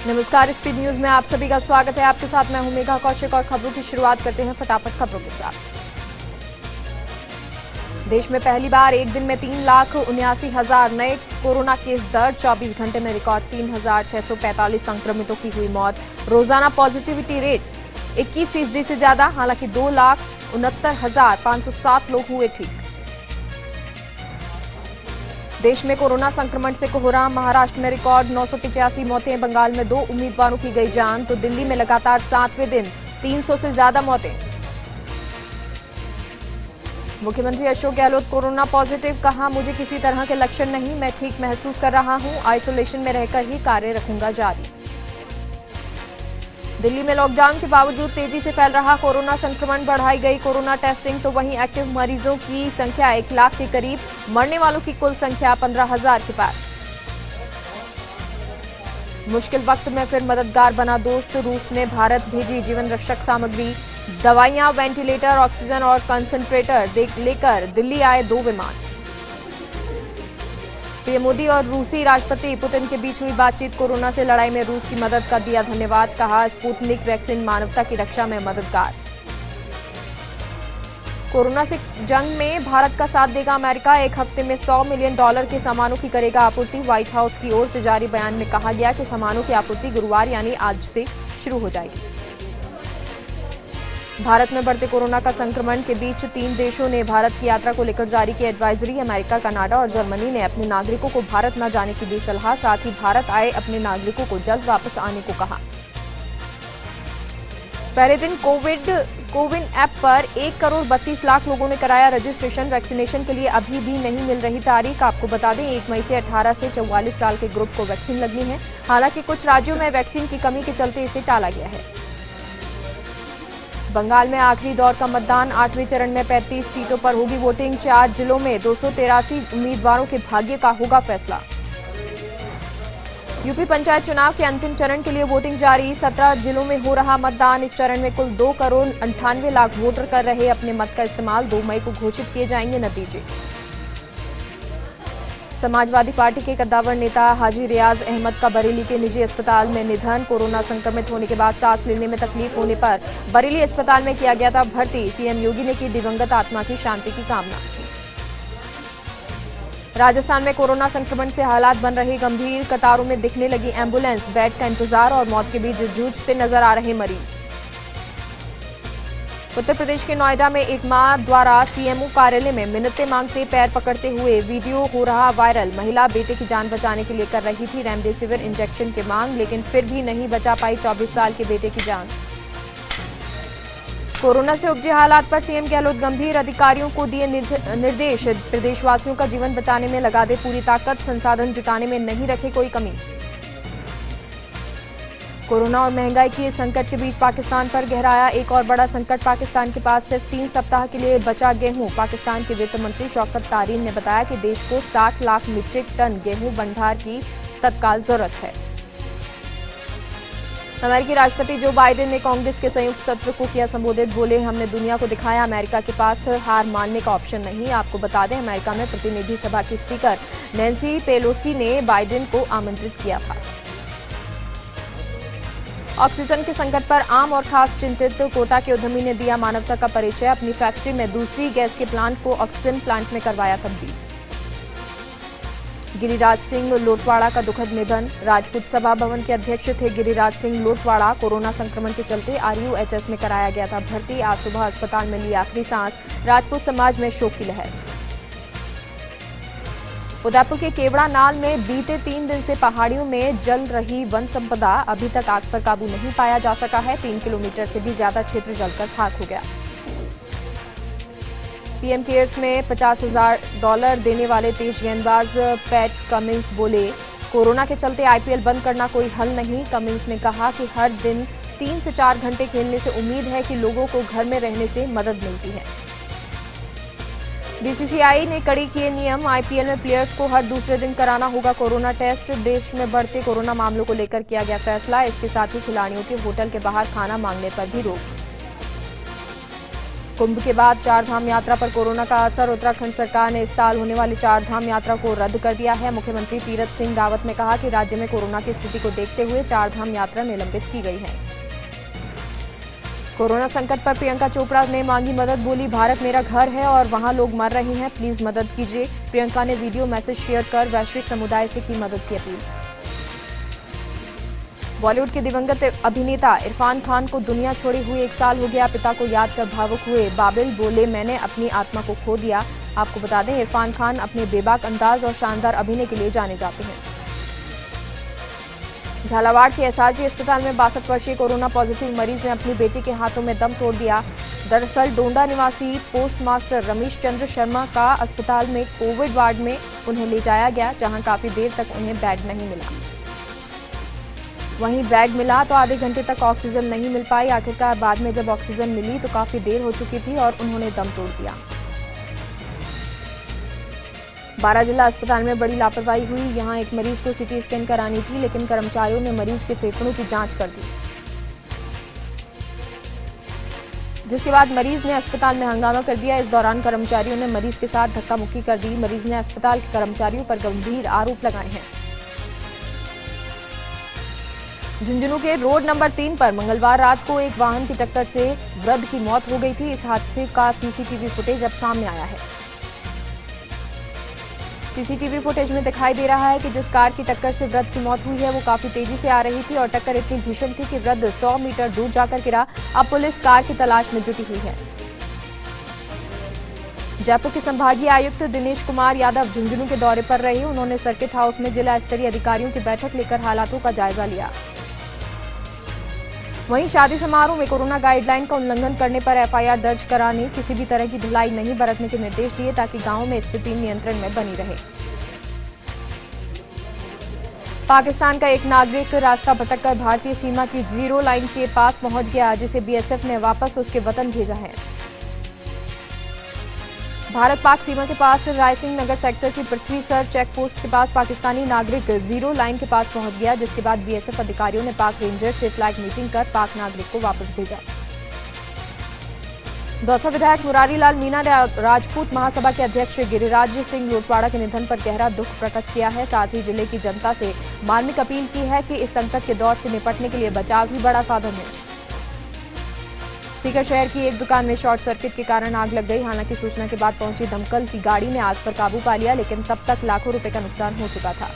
नमस्कार, speed news में आप सभी का स्वागत है। आपके साथ मैं हूं मेघा कौशिक और खबरों की शुरुआत करते हैं फटाफट खबरों के साथ। देश में पहली बार एक दिन में 3,79,000 नए कोरोना केस दर्ज। 24 घंटे में रिकॉर्ड 3,645 संक्रमितों की हुई मौत। रोजाना पॉजिटिविटी रेट 21% से ज्यादा। हालांकि 2,69,507 लोग हुए ठीक। देश में कोरोना संक्रमण से कोहराम। महाराष्ट्र में रिकॉर्ड 985 मौतें। बंगाल में 2 उम्मीदवारों की गई जान। तो दिल्ली में लगातार 7वें दिन 300 से ज्यादा मौतें। मुख्यमंत्री अशोक गहलोत कोरोना पॉजिटिव। कहा, मुझे किसी तरह के लक्षण नहीं, मैं ठीक महसूस कर रहा हूं। आइसोलेशन में रहकर ही कार्य रखूंगा जारी। दिल्ली में लॉकडाउन के बावजूद तेजी से फैल रहा कोरोना संक्रमण। बढ़ाई गई कोरोना टेस्टिंग। तो वहीं एक्टिव मरीजों की संख्या 1 लाख के करीब। मरने वालों की कुल संख्या 15,000 के पार। मुश्किल वक्त में फिर मददगार बना दोस्त। रूस ने भारत भेजी जीवन रक्षक सामग्री। दवाइयां, वेंटिलेटर, ऑक्सीजन और कंसंट्रेटर लेकर दिल्ली आए 2 विमान। पीएम मोदी और रूसी राष्ट्रपति पुतिन के बीच हुई बातचीत। कोरोना से लड़ाई में रूस की मदद का दिया धन्यवाद। कहा, स्पुतनिक वैक्सीन मानवता की रक्षा में मददगार। कोरोना से जंग में भारत का साथ देगा अमेरिका। 1 हफ्ते में $100 मिलियन के सामानों की करेगा आपूर्ति। व्हाइट हाउस की ओर से जारी बयान में कहा गया कि सामानों की आपूर्ति गुरुवार यानी आज से शुरू हो जाएगी। भारत में बढ़ते कोरोना का संक्रमण के बीच 3 देशों ने भारत की यात्रा को लेकर जारी की एडवाइजरी। अमेरिका, कनाडा और जर्मनी ने अपने नागरिकों को भारत न जाने की दी सलाह। साथ ही भारत आए अपने नागरिकों को जल्द वापस आने को कहा। पहले दिन कोविन ऐप पर 1,32,00,000 लोगों ने कराया रजिस्ट्रेशन। वैक्सीनेशन के लिए अभी भी नहीं मिल रही तारीख। आपको बता दें, 1 मई से 18 से 44 साल के ग्रुप को वैक्सीन लगनी है। हालांकि कुछ राज्यों में वैक्सीन की कमी के चलते इसे टाला गया है। बंगाल में आखिरी दौर का मतदान। 8वें चरण में 35 सीटों पर होगी वोटिंग। 4 जिलों में 283 उम्मीदवारों के भाग्य का होगा फैसला। यूपी पंचायत चुनाव के अंतिम चरण के लिए वोटिंग जारी। 17 जिलों में हो रहा मतदान। इस चरण में कुल 2,98,00,000 वोटर कर रहे अपने मत का इस्तेमाल। 2 मई को घोषित किए जाएंगे नतीजे। समाजवादी पार्टी के कद्दावर नेता हाजी रियाज अहमद का बरेली के निजी अस्पताल में निधन। कोरोना संक्रमित होने के बाद सांस लेने में तकलीफ होने पर बरेली अस्पताल में किया गया था भर्ती। सीएम योगी ने की दिवंगत आत्मा की शांति की कामना। राजस्थान में कोरोना संक्रमण से हालात बन रहे गंभीर। कतारों में दिखने लगी एम्बुलेंस। बेड का इंतजार और मौत के बीच जूझते नजर आ रहे मरीज। उत्तर प्रदेश के नोएडा में एक मां द्वारा सीएमओ कार्यालय में मिन्नतें मांगते पैर पकड़ते हुए वीडियो हो रहा वायरल। महिला बेटे की जान बचाने के लिए कर रही थी रेमडेसिविर इंजेक्शन की मांग, लेकिन फिर भी नहीं बचा पाई 24 साल के बेटे की जान। कोरोना से उपजे हालात पर सीएम गहलोत गंभीर। अधिकारियों को दिए निर्देश। प्रदेशवासियों का जीवन बचाने में लगा दे पूरी ताकत। संसाधन जुटाने में नहीं रखे कोई कमी। कोरोना और महंगाई के संकट के बीच पाकिस्तान पर गहराया एक और बड़ा संकट। पाकिस्तान के पास सिर्फ 3 सप्ताह के लिए बचा गेहूं। पाकिस्तान के वित्त मंत्री शौकत तारीन ने बताया कि देश को 60 लाख मीट्रिक टन गेहूं भंडार की तत्काल जरूरत है। अमेरिकी राष्ट्रपति जो बाइडेन ने कांग्रेस के संयुक्त सत्र को किया संबोधित। बोले, हमने दुनिया को दिखाया अमेरिका के पास हार मानने का ऑप्शन नहीं। आपको बता दें, अमेरिका में प्रतिनिधि सभा की स्पीकर नैन्सी पेलोसी ने बाइडेन को आमंत्रित किया था। ऑक्सीजन के संकट पर आम और खास चिंतित। कोटा के उद्यमी ने दिया मानवता का परिचय। अपनी फैक्ट्री में दूसरी गैस के प्लांट को ऑक्सीजन प्लांट में करवाया तब्दील। गिरिराज सिंह लोटवाड़ा का दुखद निधन। राजपूत सभा भवन के अध्यक्ष थे गिरिराज सिंह लोटवाड़ा। कोरोना संक्रमण के चलते RUHS में कराया गया था भर्ती। आज सुबह अस्पताल में ली आखिरी सांस। राजपूत समाज में शोक की लहर। उदयपुर के केवड़ा नाल में बीते 3 दिन से पहाड़ियों में जल रही वन संपदा। अभी तक आग पर काबू नहीं पाया जा सका है। 3 किलोमीटर से भी ज्यादा क्षेत्र जलकर खाक हो गया। पीएम केयर्स में $50,000 देने वाले तेज गेंदबाज पैट कमिंस बोले, कोरोना के चलते IPL बंद करना कोई हल नहीं। कमिंस ने कहा कि हर दिन 3 से 4 घंटे खेलने से उम्मीद है कि लोगों को घर में रहने से मदद मिलती है। BCCI ने कड़ी किए नियम। IPL में प्लेयर्स को हर दूसरे दिन कराना होगा कोरोना टेस्ट। देश में बढ़ते कोरोना मामलों को लेकर किया गया फैसला। इसके साथ ही खिलाड़ियों के होटल के बाहर खाना मांगने पर भी रोक। कुंभ के बाद चार धाम यात्रा पर कोरोना का असर। उत्तराखंड सरकार ने इस साल होने वाली चार धाम यात्रा को रद्द कर दिया है। मुख्यमंत्री तीरथ सिंह रावत ने कहा कि राज्य में कोरोना की स्थिति को देखते हुए चार धाम यात्रा निलंबित की गई है। कोरोना संकट पर प्रियंका चोपड़ा ने मांगी मदद, बोली भारत मेरा घर है और वहां लोग मर रहे हैं, प्लीज मदद कीजिए। प्रियंका ने वीडियो मैसेज शेयर कर वैश्विक समुदाय से की मदद की अपील। बॉलीवुड के दिवंगत अभिनेता इरफान खान को दुनिया छोड़े हुए 1 साल हो गया। पिता को याद कर भावुक हुए बाबिल, बोले मैंने अपनी आत्मा को खो दिया। आपको बता दें इरफान खान अपने बेबाक अंदाज और शानदार अभिनय के लिए जाने जाते हैं। झालावाड़ के एसआरजी अस्पताल में 62 वर्षीय कोरोना पॉजिटिव मरीज ने अपनी बेटी के हाथों में दम तोड़ दिया। दरअसल डोंडा निवासी पोस्ट मास्टर रमेश चंद्र शर्मा का अस्पताल में कोविड वार्ड में उन्हें ले जाया गया, जहां काफी देर तक उन्हें बेड नहीं मिला। वहीं बेड मिला तो आधे घंटे तक ऑक्सीजन नहीं मिल पाई। आखिरकार बाद में जब ऑक्सीजन मिली तो काफी देर हो चुकी थी और उन्होंने दम तोड़ दिया। 12 जिला अस्पताल में बड़ी लापरवाही हुई। यहां एक मरीज को सीटी स्कैन करानी थी, लेकिन कर्मचारियों ने मरीज के फेफड़ों की जांच कर दी, जिसके बाद मरीज ने अस्पताल में हंगामा कर दिया। इस दौरान कर्मचारियों ने मरीज के साथ धक्का मुक्की कर दी। मरीज ने अस्पताल के कर्मचारियों पर गंभीर आरोप लगाए हैं। झुंझुनू के रोड नंबर 3 पर मंगलवार रात को एक वाहन की टक्कर से वृद्ध की मौत हो गई थी। इस हादसे का सीसीटीवी फुटेज अब सामने आया है। सीसीटीवी फुटेज में दिखाई दे रहा है कि जिस कार की टक्कर से वृद्ध की मौत हुई है वो काफी तेजी से आ रही थी और टक्कर इतनी भीषण थी कि वृद्ध 100 मीटर दूर जाकर गिरा। अब पुलिस कार की तलाश में जुटी हुई है। जयपुर के संभागीय आयुक्त दिनेश कुमार यादव झुंझुनू के दौरे पर रहे। उन्होंने सर्किट हाउस में जिला स्तरीय अधिकारियों की बैठक लेकर हालातों का जायजा लिया। वहीं शादी समारोह में कोरोना गाइडलाइन का उल्लंघन करने पर एफआईआर दर्ज कराने, किसी भी तरह की ढिलाई नहीं बरतने के निर्देश दिए ताकि गांवों में स्थिति नियंत्रण में बनी रहे। पाकिस्तान का एक नागरिक रास्ता भटककर भारतीय सीमा की 0 लाइन के पास पहुंच गया, जिसे बीएसएफ ने वापस उसके वतन भेजा है। भारत पाक सीमा के पास रायसिंह नगर सेक्टर की पृथ्वीसर चेक पोस्ट के पास पाकिस्तानी नागरिक 0 लाइन के पास पहुंच गया, जिसके बाद बीएसएफ अधिकारियों ने पाक रेंजर से फ्लैग मीटिंग कर पाक नागरिक को वापस भेजा। दौसा विधायक मुरारी लाल मीणा ने राजपूत महासभा के अध्यक्ष गिरिराज सिंह लोटवाड़ा के निधन पर गहरा दुख प्रकट किया है। साथ ही जिले की जनता से मार्मिक अपील की है कि इस संकट के दौर से निपटने के लिए बचाव ही बड़ा साधन है। सीकर शहर की एक दुकान में शॉर्ट सर्किट के कारण आग लग गई। हालांकि सूचना के बाद पहुंची दमकल की गाड़ी ने आग पर काबू पा लिया, लेकिन तब तक लाखों रुपए का नुकसान हो चुका था।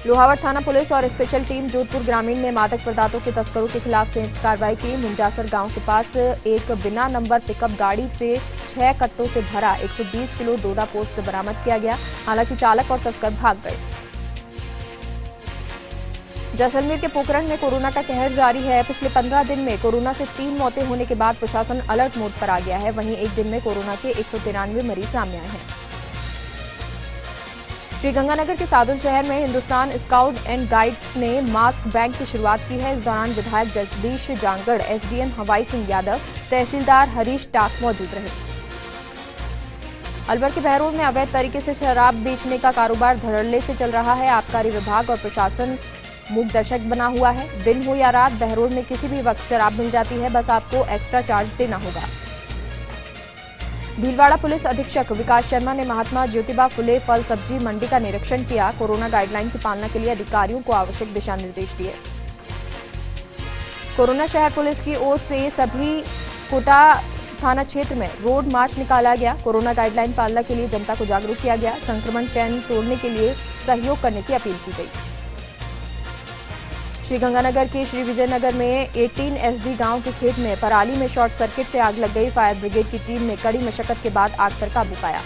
लोहावट थाना पुलिस और स्पेशल टीम जोधपुर ग्रामीण ने मादक पदार्थों के तस्करों के खिलाफ संयुक्त कार्रवाई की। मुंजासर गांव के पास एक बिना नंबर पिकअप गाड़ी से 6 कट्टों से भरा 120 किलो डोडा पोस्त बरामद किया गया। हालांकि चालक और तस्कर भाग गए। जैसलमेर के पोखरण में कोरोना का कहर जारी है। पिछले 15 दिन में कोरोना से 3 मौतें होने के बाद प्रशासन अलर्ट मोड पर आ गया है। वहीं एक दिन में कोरोना के 193 मरीज सामने आए हैं। श्रीगंगानगर के सादुल शहर में हिंदुस्तान स्काउट एंड गाइड्स ने मास्क बैंक की शुरुआत की है। इस दौरान विधायक जगदीश जांगड़, एसडीएम हवाई सिंह यादव, तहसीलदार हरीश टाक मौजूद रहे। अलवर के बहरोड में अवैध तरीके से शराब बेचने का कारोबार धड़ल्ले से चल रहा है। आबकारी विभाग और प्रशासन मूक दर्शक बना हुआ है। दिन हो या रात बहरोड में किसी भी वक्त शराब मिल जाती है, बस आपको एक्स्ट्रा चार्ज देना होगा। भीलवाड़ा पुलिस अधीक्षक विकास शर्मा ने महात्मा ज्योतिबा फुले फल सब्जी मंडी का निरीक्षण किया। कोरोना गाइडलाइन की पालना के लिए अधिकारियों को आवश्यक दिशा निर्देश दिए। कोरोना शहर पुलिस की ओर से सभी कोटा थाना क्षेत्र में रोड मार्च निकाला गया। कोरोना गाइडलाइन पालना के लिए जनता को जागरूक किया गया। संक्रमण चैन तोड़ने के लिए सहयोग करने की अपील की गई। श्रीगंगानगर के श्री विजयनगर में 18 एसडी गांव के खेत में पराली में शॉर्ट सर्किट से आग लग गई। फायर ब्रिगेड की टीम ने कड़ी मशक्कत के बाद आग पर काबू पाया।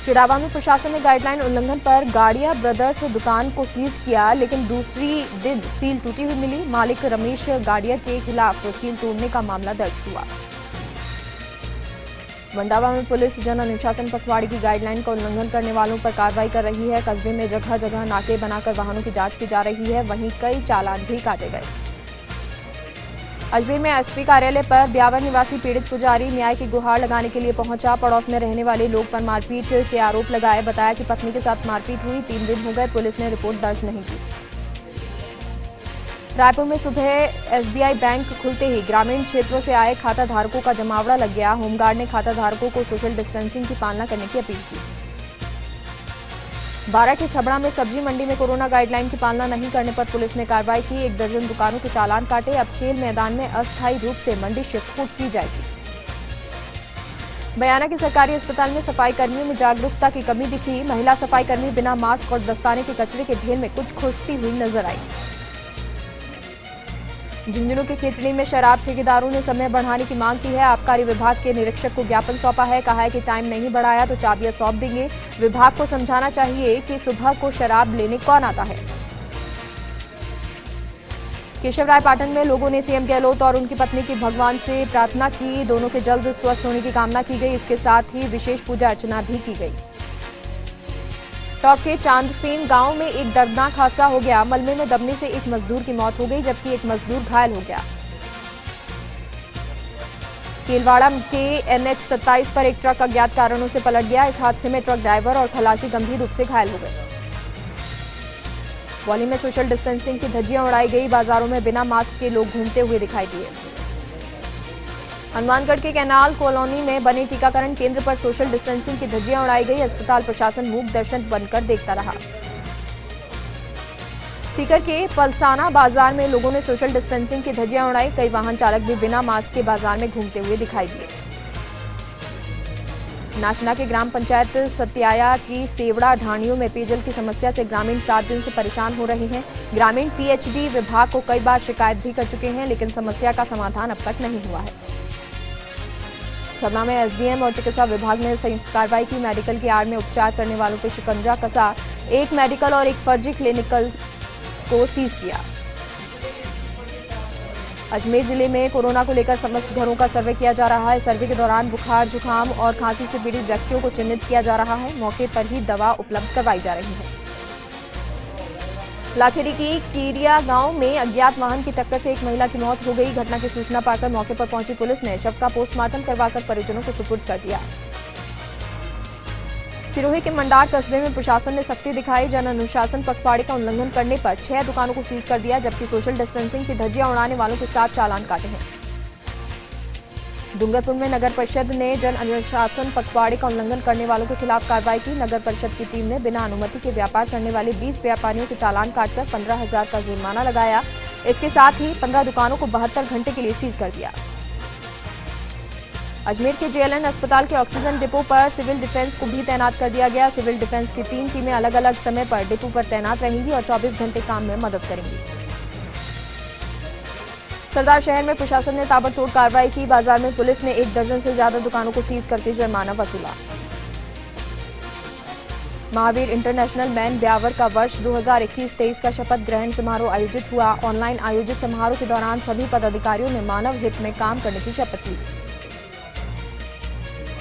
चिड़ावा में प्रशासन ने गाइडलाइन उल्लंघन पर गाड़िया ब्रदर्स दुकान को सीज किया, लेकिन दूसरी दिन सील टूटी हुई मिली। मालिक रमेश गाड़िया के खिलाफ सील तोड़ने का मामला दर्ज हुआ। मंडावा में पुलिस जन अनुशासन पखवाड़े की गाइडलाइन का उल्लंघन करने वालों पर कार्रवाई कर रही है। कस्बे में जगह जगह नाके बनाकर वाहनों की जांच की जा रही है। वहीं कई चालान भी काटे गए। अजमेर में एसपी कार्यालय पर ब्यावर निवासी पीड़ित पुजारी न्याय की गुहार लगाने के लिए पहुंचा। पड़ोस में रहने वाले लोग पर मारपीट के आरोप लगाए। बताया कि पत्नी के साथ मारपीट हुई, 3 दिन हो गए, पुलिस ने रिपोर्ट दर्ज नहीं की। रायपुर में सुबह एसबीआई बैंक खुलते ही ग्रामीण क्षेत्रों से आए खाता धारकों का जमावड़ा लग गया। होमगार्ड ने खाता धारकों को सोशल डिस्टेंसिंग की पालना करने की अपील की। बारा के छबड़ा में सब्जी मंडी में कोरोना गाइडलाइन की पालना नहीं करने पर पुलिस ने कार्रवाई की। 1 दर्जन दुकानों के चालान काटे। अब खेल मैदान में अस्थायी रूप से मंडी शिफ्ट की जाएगी। बयाना के सरकारी अस्पताल में सफाई कर्मियों में जागरूकता की कमी दिखी। महिला सफाई कर्मी बिना मास्क और दस्ताने के कचरे के ढेर में कुछ खोजती हुई नजर आई। झुंझुनू के खेतड़ी में शराब ठेकेदारों ने समय बढ़ाने की मांग की है। आबकारी विभाग के निरीक्षक को ज्ञापन सौंपा है। कहा है कि टाइम नहीं बढ़ाया तो चाबियां सौंप देंगे। विभाग को समझाना चाहिए कि सुबह को शराब लेने कौन आता है। केशवरायपाटन में लोगों ने सीएम गहलोत और उनकी पत्नी की भगवान से प्रार्थना की। दोनों के जल्द स्वस्थ होने की कामना की गई। इसके साथ ही विशेष पूजा अर्चना भी की गई। टॉप के चांदसेन गांव में एक दर्दनाक हादसा हो गया। मलबे में दबने से एक मजदूर की मौत हो गई जबकि एक मजदूर घायल हो गया। केलवाड़ा के NH 27 पर एक ट्रक अज्ञात कारणों से पलट गया। इस हादसे में ट्रक ड्राइवर और खलासी गंभीर रूप से घायल हो गए। बौली में सोशल डिस्टेंसिंग की धज्जियां उड़ाई गई। बाजारों में बिना मास्क के लोग घूमते हुए दिखाई दिए। हनुमानगढ़ के कैनाल कॉलोनी में बने टीकाकरण केंद्र पर सोशल डिस्टेंसिंग की धज्जियां उड़ाई गई। अस्पताल प्रशासन मूक दर्शन बनकर देखता रहा। सीकर के पलसाना बाजार में लोगों ने सोशल डिस्टेंसिंग की धज्जियां उड़ाई। कई वाहन चालक भी बिना मास्क के बाजार में घूमते हुए दिखाई दिए। नाचना के ग्राम पंचायत सत्याया की सेवड़ा ढाणियों में पेयजल की समस्या से ग्रामीण 7 दिन से परेशान हो रहे हैं। ग्रामीण पीएचडी विभाग को कई बार शिकायत भी कर चुके हैं लेकिन समस्या का समाधान अब तक नहीं हुआ है। छबड़ा में एसडीएम और चिकित्सा विभाग ने संयुक्त कार्रवाई की। मेडिकल की आड़ में उपचार करने वालों पर शिकंजा कसा। एक मेडिकल और एक फर्जी क्लिनिकल को सीज किया। अजमेर जिले में कोरोना को लेकर समस्त घरों का सर्वे किया जा रहा है। सर्वे के दौरान बुखार, जुकाम और खांसी से पीड़ित व्यक्तियों को चिन्हित किया जा रहा है। मौके पर ही दवा उपलब्ध करवाई जा रही है। लाखेरी की कीरिया गांव में अज्ञात वाहन की टक्कर से एक महिला की मौत हो गई। घटना की सूचना पाकर मौके पर पहुंची पुलिस ने शव का पोस्टमार्टम करवाकर परिजनों को सुपुर्द कर दिया। सिरोही के मंडार कस्बे में प्रशासन ने सख्ती दिखाई। जन अनुशासन पखवाड़े का उल्लंघन करने पर 6 दुकानों को सीज कर दिया जबकि सोशल डिस्टेंसिंग की धज्जियां उड़ाने वालों के 7 चालान काटे हैं। डूंगरपुर में नगर परिषद ने जन अनुशासन पखवाड़े का उल्लंघन करने वालों के खिलाफ कार्रवाई की। नगर परिषद की टीम ने बिना अनुमति के व्यापार करने वाले 20 व्यापारियों के चालान काटकर 15,000 का जुर्माना लगाया। इसके साथ ही 15 दुकानों को 72 घंटे के लिए सीज कर दिया। अजमेर के जेएलएन अस्पताल के ऑक्सीजन डिपो पर सिविल डिफेंस को भी तैनात कर दिया गया। सिविल डिफेंस की 3 टीमें अलग अलग समय पर डिपो पर तैनात रहेंगी और 24 घंटे काम में मदद करेंगी। सरदार शहर में प्रशासन ने ताबड़तोड़ कार्रवाई की। बाजार में पुलिस ने 1 दर्जन से ज्यादा दुकानों को सीज करके जुर्माना वसूला। महावीर इंटरनेशनल मैन ब्यावर का वर्ष 2021-23 का शपथ ग्रहण समारोह आयोजित हुआ। ऑनलाइन आयोजित समारोह के दौरान सभी पदाधिकारियों ने मानव हित में काम करने की शपथ ली।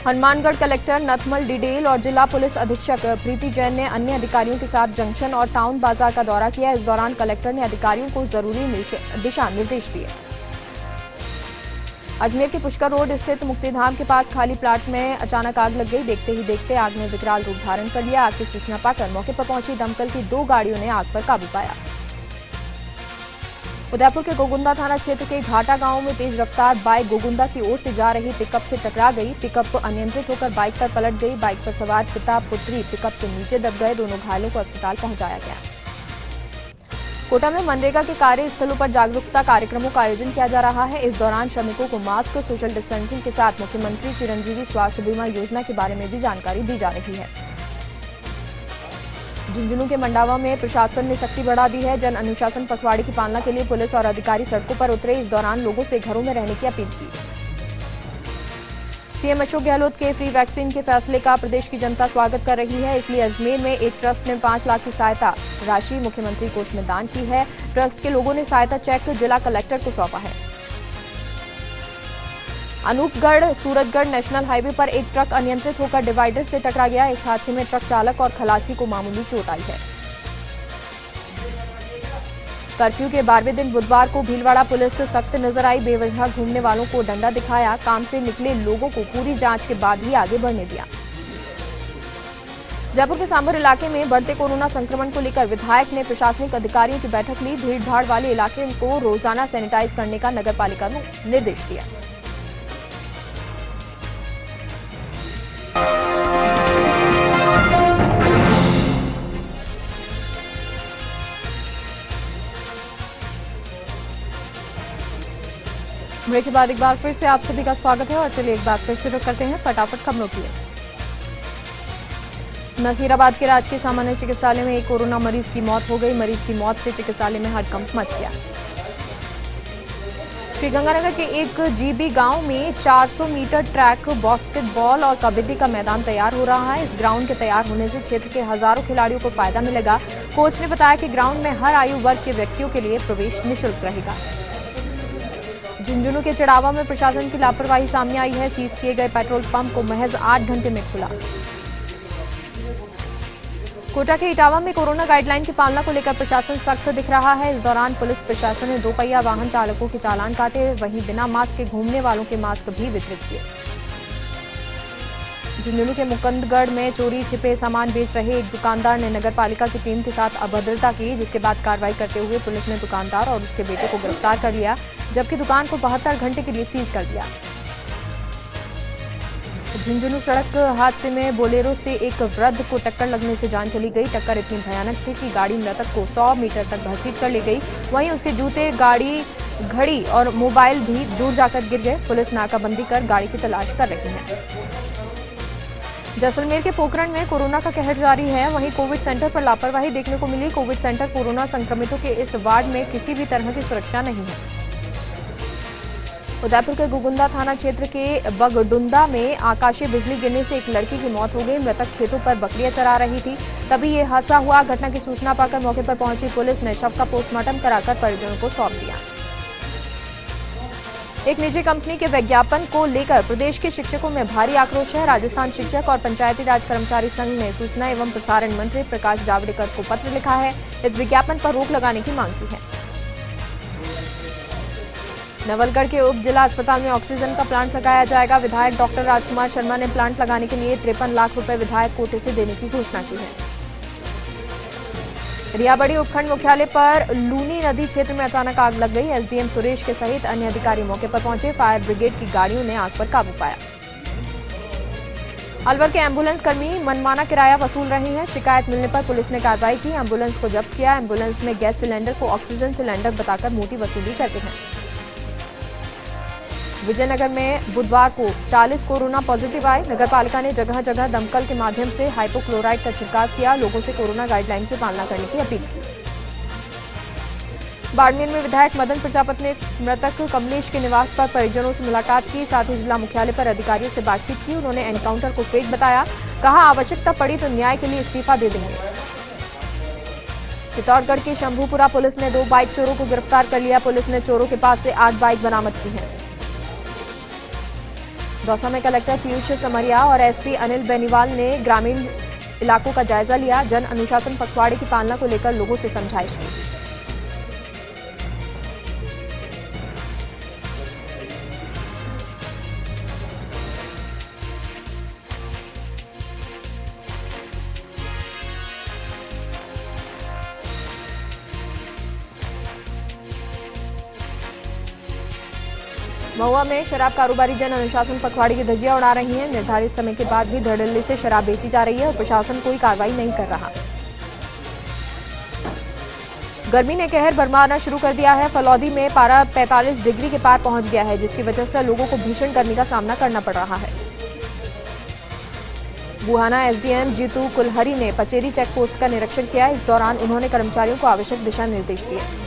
हनुमानगढ़ कलेक्टर नथमल डिडेल और जिला पुलिस अधीक्षक प्रीति जैन ने अन्य अधिकारियों के साथ जंक्शन और टाउन बाजार का दौरा किया। इस दौरान कलेक्टर ने अधिकारियों को जरूरी दिशा निर्देश दिए। अजमेर के पुष्कर रोड स्थित मुक्तिधाम के पास खाली प्लाट में अचानक आग लग गई। देखते ही देखते आग ने विकराल रूप धारण कर लिया। आग की सूचना पाकर मौके पर पहुंची दमकल की 2 गाड़ियों ने आग पर काबू पाया। उदयपुर के गोगुंदा थाना क्षेत्र के घाटा गांव में तेज रफ्तार बाइक गोगुंदा की ओर से जा रही पिकअप से टकरा गई। पिकअप अनियंत्रित होकर बाइक पर पलट गई। बाइक पर सवार पिता पुत्री पिकअप के नीचे दब गए। दोनों घायलों को अस्पताल पहुंचाया गया। कोटा में मनरेगा के कार्यस्थलों पर जागरूकता कार्यक्रमों का आयोजन किया जा रहा है। इस दौरान श्रमिकों को मास्क, सोशल डिस्टेंसिंग के साथ मुख्यमंत्री चिरंजीवी स्वास्थ्य बीमा योजना के बारे में भी जानकारी दी जा रही है। झुंझुनू के मंडावा में प्रशासन ने सख्ती बढ़ा दी है। जन अनुशासन पखवाड़े की पालना के लिए पुलिस और अधिकारी सड़कों पर उतरे। इस दौरान लोगों से घरों में रहने की अपील की। सीएम अशोक गहलोत के फ्री वैक्सीन के फैसले का प्रदेश की जनता स्वागत कर रही है। इसलिए अजमेर में एक ट्रस्ट ने 5 लाख की सहायता राशि मुख्यमंत्री कोष में दान की है। ट्रस्ट के लोगों ने सहायता चेक जिला कलेक्टर को सौंपा है। अनूपगढ़ सूरतगढ़ नेशनल हाईवे पर एक ट्रक अनियंत्रित होकर डिवाइडर से टकरा गया। इस हादसे में ट्रक चालक और खलासी को मामूली चोट आई है। कर्फ्यू के 12वें दिन बुधवार को भीलवाड़ा पुलिस सख्त नजर आई। बेवजह घूमने वालों को डंडा दिखाया। काम से निकले लोगों को पूरी जांच के बाद ही आगे बढ़ने दिया। जयपुर के सांभर इलाके में बढ़ते कोरोना संक्रमण को लेकर विधायक ने प्रशासनिक अधिकारियों की बैठक ली। भीड़भाड़ वाले इलाके को रोजाना सैनिटाइज करने का नगर पालिका ने निर्देश दिया। ब्रेक के बाद एक बार फिर से आप सभी का स्वागत है और चलिए एक बार फिर से रुक करते हैं फटाफट खबरों की। नसीराबाद के राजकीय सामान्य चिकित्सालय में एक कोरोना मरीज की मौत हो गई। मरीज की मौत से चिकित्सालय में हड़कंप मच गया। श्रीगंगानगर के एक जीबी गांव में 400 मीटर ट्रैक, बास्केटबॉल और कबड्डी का मैदान तैयार हो रहा है। इस ग्राउंड के तैयार होने से क्षेत्र के हजारों खिलाड़ियों को फायदा मिलेगा। कोच ने बताया कि ग्राउंड में हर आयु वर्ग के व्यक्तियों के लिए प्रवेश निःशुल्क रहेगा। झुंझुनू के चढ़ावा में प्रशासन की लापरवाही सामने आई है। सीज किए गए पेट्रोल पंप को महज 8 घंटे में खुला। कोटा के इटावा में कोरोना गाइडलाइन की पालना को लेकर प्रशासन सख्त दिख रहा है। इस दौरान पुलिस प्रशासन ने दोपहिया वाहन चालकों के चालान काटे, वहीं बिना मास्क के घूमने वालों के मास्क भी वितरित किए। झुंझुनू के मुकुंदगढ़ में चोरी छिपे सामान बेच रहे एक दुकानदार ने नगर पालिका की टीम के साथ अभद्रता की, जिसके बाद कार्रवाई करते हुए पुलिस ने दुकानदार और उसके बेटे को गिरफ्तार कर लिया, जबकि दुकान को 72 घंटे के लिए सीज कर दिया। झुंझुनू सड़क हादसे में बोलेरो से एक वृद्ध को टक्कर लगने से जान चली गई। टक्कर इतनी भयानक थी कि गाड़ी मृतक को 100 मीटर तक घसीट कर ले गई। वहीं उसके जूते, गाड़ी, घड़ी और मोबाइल भी दूर जाकर गिर गए। पुलिस नाकाबंदी कर गाड़ी की तलाश कर रही है। जैसलमेर के पोखरण में कोरोना का कहर जारी है। वहीं कोविड सेंटर पर लापरवाही देखने को मिली। कोविड सेंटर कोरोना संक्रमितों के इस वार्ड में किसी भी तरह की सुरक्षा नहीं है। उदयपुर के गुगुंदा थाना क्षेत्र के बगडुंदा में आकाशीय बिजली गिरने से एक लड़की की मौत हो गई। मृतक खेतों पर बकरियां चरा रही थी, तभी ये हादसा हुआ। घटना की सूचना पाकर मौके पर पहुंची पुलिस ने शव का पोस्टमार्टम कराकर परिजनों को सौंप दिया। एक निजी कंपनी के विज्ञापन को लेकर प्रदेश के शिक्षकों में भारी आक्रोश है। राजस्थान शिक्षक और पंचायती राज कर्मचारी संघ ने सूचना एवं प्रसारण मंत्री प्रकाश जावड़ेकर को पत्र लिखा है। इस विज्ञापन पर रोक लगाने की मांग की है। नवलगढ़ के उप जिला अस्पताल में ऑक्सीजन का प्लांट लगाया जाएगा। विधायक डॉक्टर राजकुमार शर्मा ने प्लांट लगाने के लिए 53 लाख रुपए विधायक कोटे से देने की घोषणा की है। रियाबड़ी उपखंड मुख्यालय पर लूनी नदी क्षेत्र में अचानक आग लग गई। एसडीएम सुरेश के सहित अन्य अधिकारी मौके पर पहुंचे। फायर ब्रिगेड की गाड़ियों ने आग पर काबू पाया। अलवर के एम्बुलेंस कर्मी मनमाना किराया वसूल रहे हैं। शिकायत मिलने पर पुलिस ने कार्रवाई की, एम्बुलेंस को जब्त किया। एम्बुलेंस में गैस सिलेंडर को ऑक्सीजन सिलेंडर बताकर मोटी वसूली करते हैं। विजयनगर में बुधवार को 40 कोरोना पॉजिटिव आए। नगर पालिका ने जगह जगह दमकल के माध्यम से हाइपोक्लोराइड का छिड़काव किया। लोगों से कोरोना गाइडलाइन की पालना करने की अपील की। बाड़मेर में विधायक मदन प्रजापति ने मृतक कमलेश के निवास पर परिजनों से मुलाकात की, साथ ही जिला मुख्यालय पर अधिकारियों से बातचीत की। उन्होंने एनकाउंटर को फेक बताया, कहा आवश्यकता पड़ी तो न्याय के लिए इस्तीफा दे देंगे। चित्तौड़गढ़ की शंभूपुरा पुलिस ने 2 बाइक चोरों को गिरफ्तार कर लिया। पुलिस ने चोरों के पास से 8 बाइक बरामद की हैं। दौसा में कलेक्टर पीयूष समरिया और एसपी अनिल बेनीवाल ने ग्रामीण इलाकों का जायजा लिया। जन अनुशासन पखवाड़े की पालना को लेकर लोगों से समझाइश की। महुआ में शराब कारोबारी जन अनुशासन पखवाड़े की धज्जियां उड़ा रही हैं। निर्धारित समय के बाद भी धड़ल्ले से शराब बेची जा रही है और प्रशासन कोई कार्रवाई नहीं कर रहा। गर्मी ने कहर बरमाना शुरू कर दिया है। फलौदी में पारा 45 डिग्री के पार पहुंच गया है, जिसकी वजह से लोगों को भीषण गर्मी का सामना करना पड़ रहा है। बुहाना एसडीएम जीतू कुलहरी ने पचेरी चेक पोस्ट का निरीक्षण किया। इस दौरान उन्होंने कर्मचारियों को आवश्यक दिशा निर्देश दिए।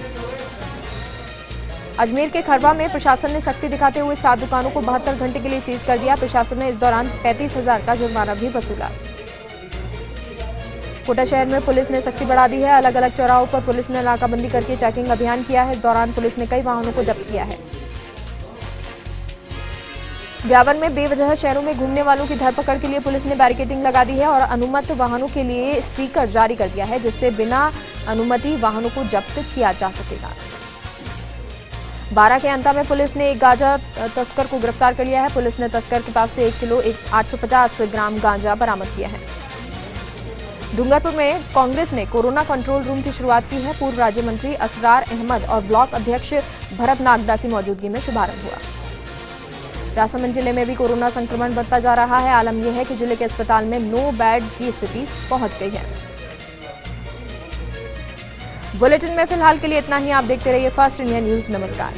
अजमेर के खरवा में प्रशासन ने सख्ती दिखाते हुए 7 दुकानों को 72 घंटे के लिए सीज कर दिया। प्रशासन ने इस दौरान 35,000 का जुर्माना भी वसूला। कोटा शहर में पुलिस ने सख्ती बढ़ा दी है। अलग अलग चौराहों पर पुलिस ने नाकाबंदी करके चेकिंग अभियान किया है। इस दौरान पुलिस ने कई वाहनों को जब्त किया है। ब्यावर में बेवजह शहरों में घूमने वालों की धरपकड़ के लिए पुलिस ने बैरिकेडिंग लगा दी है और अनुमत वाहनों के लिए स्टिकर जारी कर दिया है, जिससे बिना अनुमति वाहनों को जब्त किया जा सकेगा। बारा के अंता में पुलिस ने एक गांजा तस्कर को गिरफ्तार कर लिया है। पुलिस ने तस्कर के पास से 1 किलो 850 ग्राम गांजा बरामद किया है। डूंगरपुर में कांग्रेस ने कोरोना कंट्रोल रूम की शुरुआत की है। पूर्व राज्य मंत्री असरार अहमद और ब्लॉक अध्यक्ष भरत नागदा की मौजूदगी में शुभारंभ हुआ। राजसमंद जिले में भी कोरोना संक्रमण बढ़ता जा रहा है। आलम यह है कि जिले के अस्पताल में नो बेड की स्थिति पहुंच गई है। बुलेटिन में फिलहाल के लिए इतना ही। आप देखते रहिए फास्ट इंडिया न्यूज। नमस्कार।